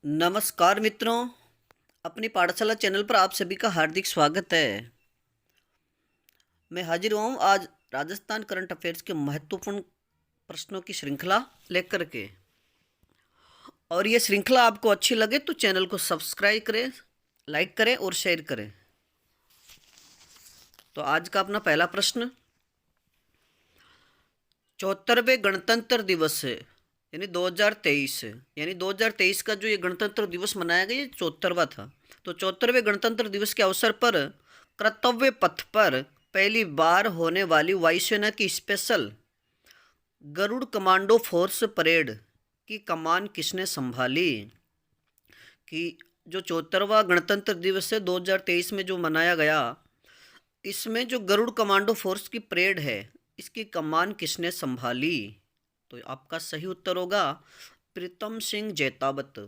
नमस्कार मित्रों, अपनी पाठशाला चैनल पर आप सभी का हार्दिक स्वागत है। मैं हाजिर हुआ हूँ आज राजस्थान करंट अफेयर्स के महत्वपूर्ण प्रश्नों की श्रृंखला लेकर के। और ये श्रृंखला आपको अच्छी लगे तो चैनल को सब्सक्राइब करें, लाइक करें और शेयर करें। तो आज का अपना पहला प्रश्न, 74वें गणतंत्र दिवस है यानी 2023, यानी 2023 का जो ये गणतंत्र दिवस मनाया गया, ये 74वां था। तो 74वें गणतंत्र दिवस के अवसर पर कर्तव्य पथ पर पहली बार होने वाली वायुसेना की special Garud commando force parade की कमान किसने संभाली? कि जो 74वां गणतंत्र दिवस है 2023 में जो मनाया गया, इसमें जो गरुड़ कमांडो फोर्स की परेड है, इसकी कमान किसने संभाली? तो आपका सही उत्तर होगा प्रीतम सिंह जैतावत।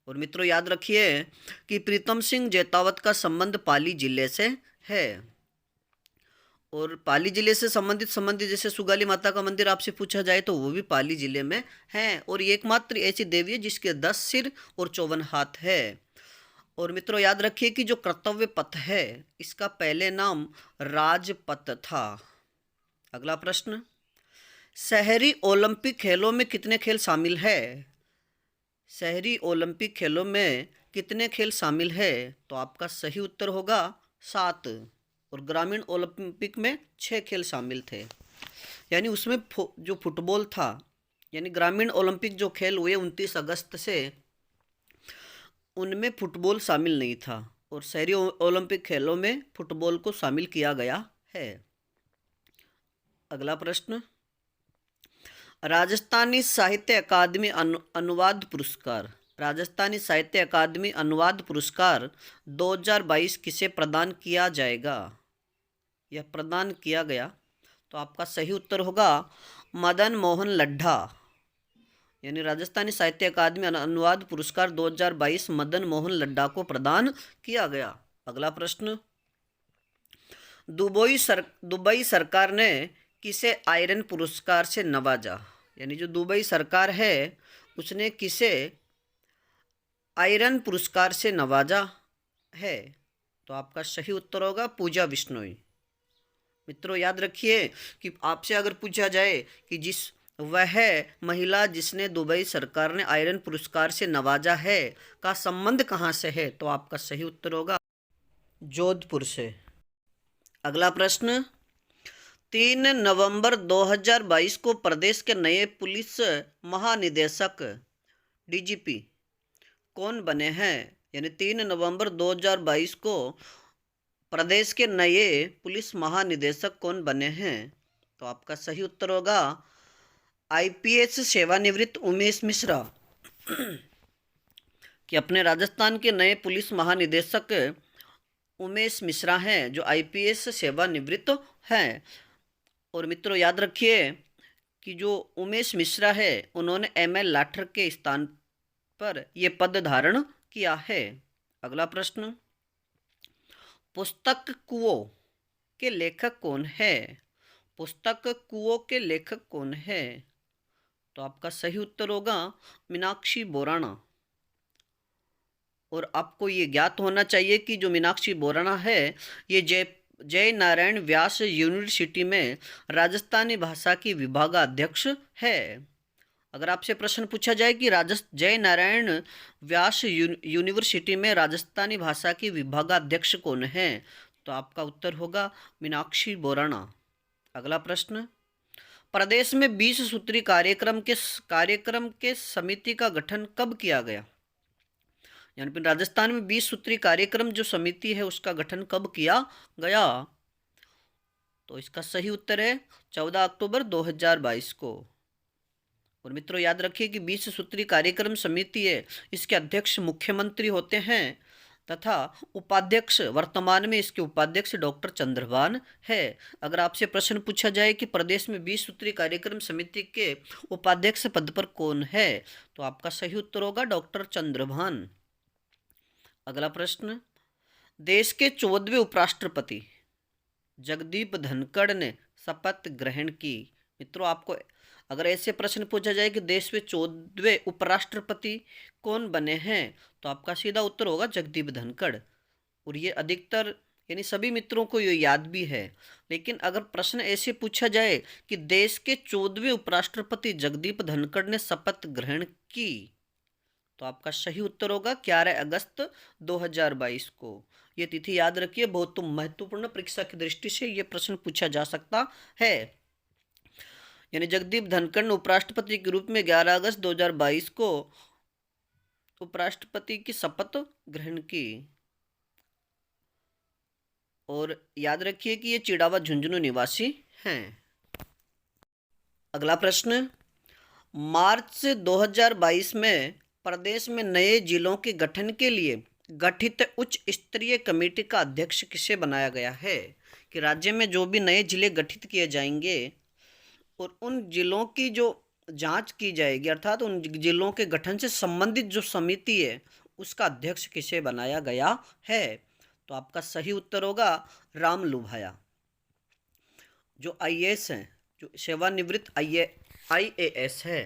और मित्रों याद रखिए कि प्रीतम सिंह जैतावत का संबंध पाली जिले से है। और पाली जिले से संबंधित जैसे सुगाली माता का मंदिर आपसे पूछा जाए तो वो भी पाली जिले में है। और ये एकमात्र ऐसी देवी है जिसके 10 सिर और 54 हाथ है। और मित्रों याद रखिए कि जो कर्तव्य पथ है, इसका पहले नाम राजपथ था। अगला प्रश्न, शहरी ओलंपिक खेलों में कितने खेल शामिल है? शहरी ओलंपिक खेलों में कितने खेल शामिल है? तो आपका सही उत्तर होगा 7। और ग्रामीण ओलंपिक में 6 खेल शामिल थे। यानी उसमें जो फुटबॉल था, यानी ग्रामीण ओलंपिक जो खेल हुए 29 अगस्त से, उनमें फुटबॉल शामिल नहीं था। और शहरी ओलंपिक खेलों में फुटबॉल को शामिल किया गया है। अगला प्रश्न, राजस्थानी साहित्य अकादमी अनुवाद पुरस्कार, राजस्थानी साहित्य अकादमी अनुवाद पुरस्कार 2022 किसे प्रदान किया जाएगा या प्रदान किया गया? तो आपका सही उत्तर होगा मदन मोहन लड्ढा। यानी राजस्थानी साहित्य अकादमी अनुवाद पुरस्कार 2022 मदन मोहन लड्ढा को प्रदान किया गया। अगला प्रश्न, दुबई सरकार ने किसे आयरन पुरस्कार से नवाजा? यानी जो दुबई सरकार है उसने किसे आयरन पुरस्कार से नवाजा है? तो आपका सही उत्तर होगा पूजा बिश्नोई। मित्रों याद रखिए कि आपसे अगर पूछा जाए कि वह महिला जिसने दुबई सरकार ने आयरन पुरस्कार से नवाजा है का संबंध कहाँ से है, तो आपका सही उत्तर होगा जोधपुर से। अगला प्रश्न, 3 नवंबर 2022 को प्रदेश के नए पुलिस महानिदेशक डीजीपी कौन बने हैं? यानी 3 नवंबर 2022 को प्रदेश के नए पुलिस महानिदेशक कौन बने हैं? तो आपका सही उत्तर होगा आईपीएस सेवानिवृत्त उमेश मिश्रा। कि अपने राजस्थान के नए पुलिस महानिदेशक उमेश मिश्रा हैं, जो आईपीएस सेवानिवृत्त हैं। और मित्रों याद रखिए कि जो उमेश मिश्रा है उन्होंने एमएल लाठर के स्थान पर यह पद धारण किया है। अगला प्रश्न, पुस्तक कुओं के लेखक कौन है? पुस्तक कुओं के लेखक कौन है? तो आपका सही उत्तर होगा मीनाक्षी बोराना। और आपको ये ज्ञात होना चाहिए कि जो मीनाक्षी बोराना है, ये जय नारायण व्यास यूनिवर्सिटी में राजस्थानी भाषा की विभागाध्यक्ष है। अगर आपसे प्रश्न पूछा जाए कि जय नारायण व्यास यूनिवर्सिटी में राजस्थानी भाषा की विभागाध्यक्ष कौन है, तो आपका उत्तर होगा मीनाक्षी बोराना। अगला प्रश्न, प्रदेश में 20 सूत्री कार्यक्रम के समिति का गठन कब किया गया? यानी राजस्थान में 20 सूत्री कार्यक्रम जो समिति है उसका गठन कब किया गया? तो इसका सही उत्तर है 14 अक्टूबर 2022 को। और मित्रों याद रखिए कि 20 सूत्री कार्यक्रम समिति है, इसके अध्यक्ष मुख्यमंत्री होते हैं तथा उपाध्यक्ष, वर्तमान में इसके उपाध्यक्ष डॉक्टर चंद्रभान है। अगर आपसे प्रश्न पूछा जाए कि प्रदेश में 20 सूत्री कार्यक्रम समिति के उपाध्यक्ष पद पर कौन है, तो आपका सही उत्तर होगा डॉक्टर चंद्रभान। अगला प्रश्न, देश के 14वें उपराष्ट्रपति जगदीप धनखड़ ने शपथ ग्रहण की। मित्रों आपको अगर ऐसे प्रश्न पूछा जाए कि देश में 14वें उपराष्ट्रपति कौन बने हैं, तो आपका सीधा उत्तर होगा जगदीप धनखड़। और ये अधिकतर यानी सभी मित्रों को ये याद भी है। लेकिन अगर प्रश्न ऐसे पूछा जाए कि देश के 14वें उपराष्ट्रपति जगदीप धनखड़ ने शपथ ग्रहण की, तो आपका सही उत्तर होगा 11 अगस्त 2022 को। ये तिथि याद रखिए, बहुत महत्वपूर्ण परीक्षा की दृष्टि से ये प्रश्न पूछा जा सकता है। यानी जगदीप धनखड़ ने उपराष्ट्रपति के रूप में 11 अगस्त 2022 को उपराष्ट्रपति की शपथ ग्रहण की। और याद रखिए कि ये चिड़ावा झुंझुनू निवासी हैं। अगला प्रश्न, मार्च 2022 में प्रदेश में नए जिलों के गठन के लिए गठित उच्च स्तरीय कमेटी का अध्यक्ष किसे बनाया गया है? कि राज्य में जो भी नए जिले गठित किए जाएंगे और उन जिलों की जो जांच की जाएगी, अर्थात उन जिलों के गठन से संबंधित जो समिति है उसका अध्यक्ष किसे बनाया गया है? तो आपका सही उत्तर होगा राम लुभाया, जो आईएएस हैं, जो सेवानिवृत्त आईएएस है।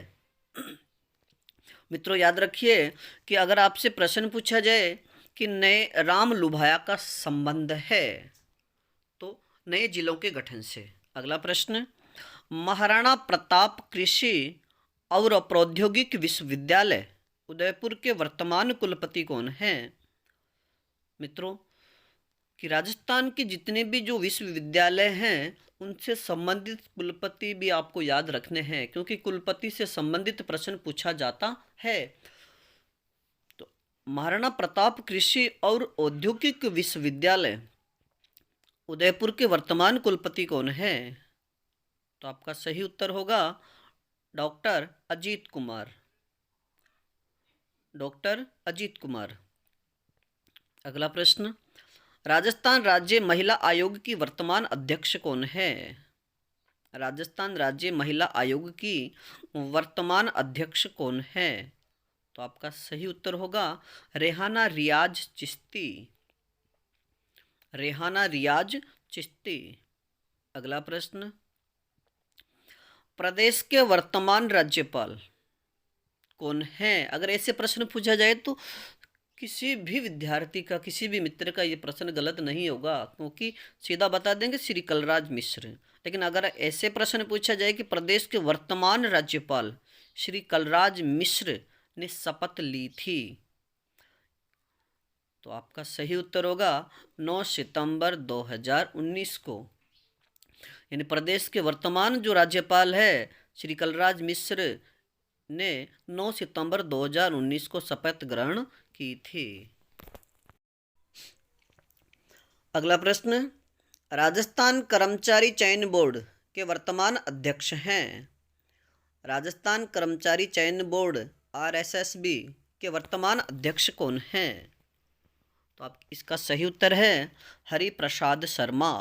मित्रों याद रखिए कि अगर आपसे प्रश्न पूछा जाए कि नए राम लुभाया का संबंध है, तो नए जिलों के गठन से। अगला प्रश्न, महाराणा प्रताप कृषि और प्रौद्योगिक विश्वविद्यालय उदयपुर के वर्तमान कुलपति कौन हैं? मित्रों कि राजस्थान के जितने भी जो विश्वविद्यालय हैं उनसे संबंधित कुलपति भी आपको याद रखने हैं, क्योंकि कुलपति से संबंधित प्रश्न पूछा जाता है। तो महाराणा प्रताप कृषि और औद्योगिक विश्वविद्यालय उदयपुर के वर्तमान कुलपति कौन है? तो आपका सही उत्तर होगा डॉक्टर अजीत कुमार, डॉक्टर अजीत कुमार। अगला प्रश्न, राजस्थान राज्य महिला आयोग की वर्तमान अध्यक्ष कौन है? राजस्थान राज्य महिला आयोग की वर्तमान अध्यक्ष कौन है? तो आपका सही उत्तर होगा रेहाना रियाज चिश्ती, रेहाना रियाज चिश्ती। अगला प्रश्न, प्रदेश के वर्तमान राज्यपाल कौन है? अगर ऐसे प्रश्न पूछा जाए तो किसी भी विद्यार्थी का, किसी भी मित्र का ये प्रश्न गलत नहीं होगा, क्योंकि सीधा बता देंगे श्री कलराज मिश्र। लेकिन अगर ऐसे प्रश्न पूछा जाए कि प्रदेश के वर्तमान राज्यपाल श्री कलराज मिश्र ने शपथ ली थी, तो आपका सही उत्तर होगा 9 सितंबर 2019 को। यानी प्रदेश के वर्तमान जो राज्यपाल है श्री कलराज मिश्र ने 9 सितंबर 2019 को शपथ ग्रहण की थी। अगला प्रश्न, राजस्थान कर्मचारी चयन बोर्ड के वर्तमान अध्यक्ष हैं? राजस्थान कर्मचारी चयन बोर्ड आरएसएसबी के वर्तमान अध्यक्ष कौन हैं? तो आप इसका सही उत्तर है हरि प्रसाद शर्मा।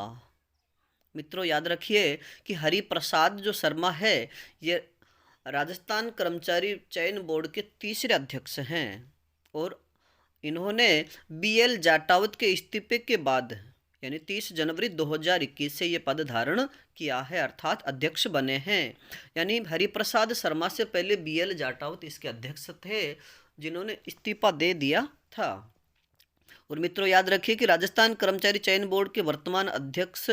मित्रों याद रखिए कि हरि प्रसाद जो शर्मा है ये राजस्थान कर्मचारी चयन बोर्ड के तीसरे अध्यक्ष हैं, और इन्होंने बीएल जाटावत के इस्तीफे के बाद यानी 30 जनवरी 2021 से ये पद धारण किया है, अर्थात अध्यक्ष बने हैं। यानी हरिप्रसाद शर्मा से पहले बीएल जाटावत इसके अध्यक्ष थे, जिन्होंने इस्तीफा दे दिया था। और मित्रों याद रखिए कि राजस्थान कर्मचारी चयन बोर्ड के वर्तमान अध्यक्ष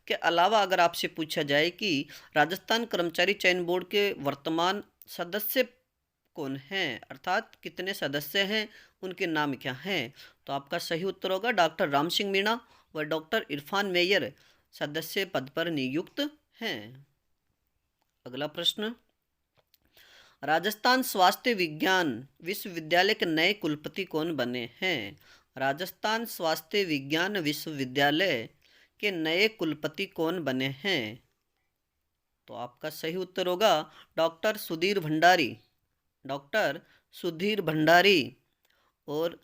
के अलावा अगर आपसे पूछा जाए कि राजस्थान कर्मचारी चयन बोर्ड के वर्तमान सदस्य कौन हैं, अर्थात कितने सदस्य हैं, उनके नाम क्या हैं, तो आपका सही उत्तर होगा डॉक्टर राम सिंह मीणा व डॉक्टर इरफान मेयर सदस्य पद पर नियुक्त हैं। अगला प्रश्न, राजस्थान स्वास्थ्य विज्ञान विश्वविद्यालय के नए कुलपति कौन बने हैं? राजस्थान स्वास्थ्य विज्ञान विश्वविद्यालय के नए कुलपति कौन बने हैं? तो आपका सही उत्तर होगा डॉक्टर सुधीर भंडारी, डॉक्टर सुधीर भंडारी। और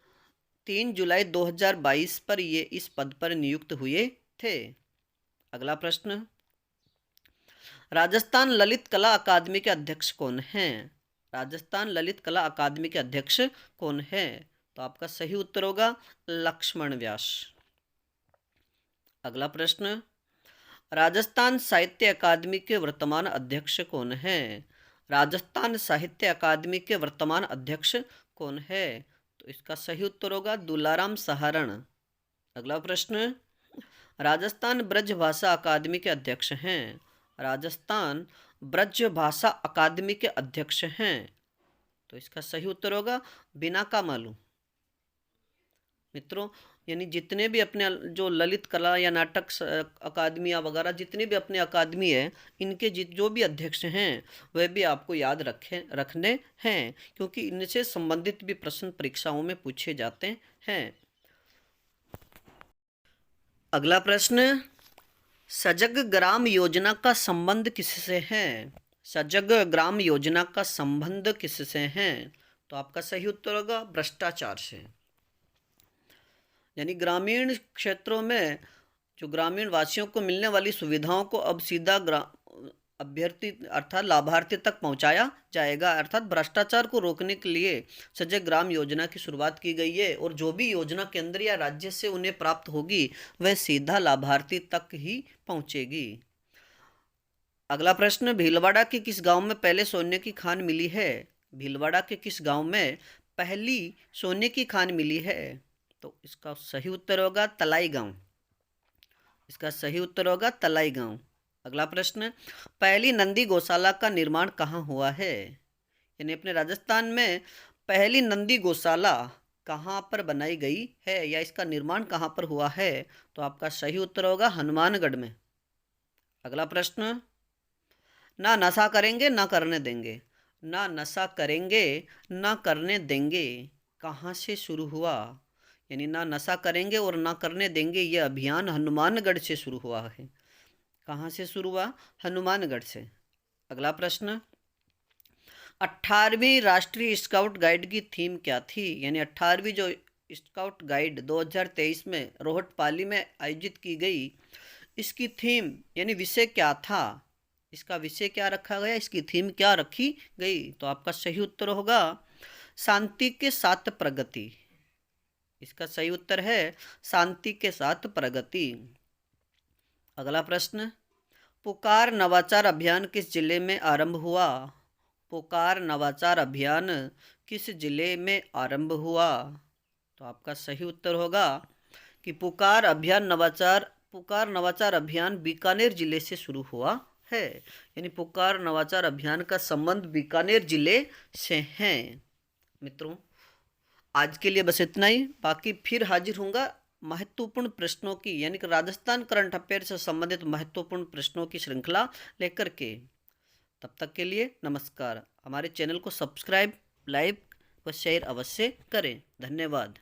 3 जुलाई 2022 पर ये इस पद पर नियुक्त हुए थे। अगला प्रश्न, राजस्थान ललित कला अकादमी के अध्यक्ष कौन हैं? राजस्थान ललित कला अकादमी के अध्यक्ष कौन हैं? तो आपका सही उत्तर होगा लक्ष्मण व्यास। अगला प्रश्न, राजस्थान साहित्य अकादमी के वर्तमान अध्यक्ष कौन हैं? राजस्थान साहित्य अकादमी के वर्तमान अध्यक्ष कौन है? तो इसका सही उत्तर होगा दुलाराम सहारण। अगला प्रश्न, राजस्थान ब्रज भाषा अकादमी के अध्यक्ष हैं। राजस्थान ब्रज भाषा अकादमी के अध्यक्ष हैं, तो इसका सही उत्तर होगा बिनाका मालू। मित्रों, यानी जितने भी अपने जो ललित कला या नाटक अकादमियाँ वगैरह जितने भी अपने अकादमी है, इनके जो भी अध्यक्ष हैं वह भी आपको याद रखने हैं, क्योंकि इनसे संबंधित भी प्रश्न परीक्षाओं में पूछे जाते हैं। अगला प्रश्न, सजग ग्राम योजना का संबंध किससे है? सजग ग्राम योजना का संबंध किससे है? तो आपका सही उत्तर होगा भ्रष्टाचार से। यानी ग्रामीण क्षेत्रों में जो ग्रामीण वासियों को मिलने वाली सुविधाओं को अब सीधा अभ्यर्थी अर्थात लाभार्थी तक पहुंचाया जाएगा। अर्थात भ्रष्टाचार को रोकने के लिए सजग ग्राम योजना की शुरुआत की गई है, और जो भी योजना केंद्र या राज्य से उन्हें प्राप्त होगी वह सीधा लाभार्थी तक ही पहुंचेगी। अगला प्रश्न, भीलवाड़ा के किस गांव में पहले सोने की खान मिली है? भीलवाड़ा के किस गांव में पहली सोने की खान मिली है? तो इसका सही उत्तर होगा तलाई गांव। इसका सही उत्तर होगा तलाई गांव। अगला प्रश्न, पहली नंदी गौशाला का निर्माण कहाँ हुआ है? यानी अपने राजस्थान में पहली नंदी गौशाला कहाँ पर बनाई गई है या इसका निर्माण कहाँ पर हुआ है? तो आपका सही उत्तर होगा हनुमानगढ़ में। अगला प्रश्न, ना नशा करेंगे ना करने देंगे। ना नशा करेंगे ना करने देंगे कहाँ से शुरू हुआ? यानी ना नशा करेंगे और ना करने देंगे ये अभियान हनुमानगढ़ से शुरू हुआ है। कहाँ से शुरू हुआ? हनुमानगढ़ से। अगला प्रश्न, 18वीं राष्ट्रीय स्काउट गाइड की थीम क्या थी? यानी 18वीं जो स्काउट गाइड 2023 में रोहटपाली में आयोजित की गई, इसकी थीम यानी विषय क्या था? इसका विषय क्या रखा गया, इसकी थीम क्या रखी गई? तो आपका सही उत्तर होगा शांति के साथ प्रगति। इसका सही उत्तर है शांति के साथ प्रगति। अगला प्रश्न, पुकार नवाचार अभियान किस जिले में आरंभ हुआ? पुकार नवाचार अभियान किस जिले में आरंभ हुआ? तो आपका सही उत्तर होगा कि पुकार नवाचार अभियान बीकानेर जिले से शुरू हुआ है। यानी पुकार नवाचार अभियान का संबंध बीकानेर जिले से है। मित्रों, आज के लिए बस इतना ही। बाकी फिर हाजिर होऊंगा महत्वपूर्ण प्रश्नों की, यानी कि राजस्थान करंट अफेयर से संबंधित महत्वपूर्ण प्रश्नों की श्रृंखला लेकर के। तब तक के लिए नमस्कार। हमारे चैनल को सब्सक्राइब, लाइक व शेयर अवश्य करें। धन्यवाद।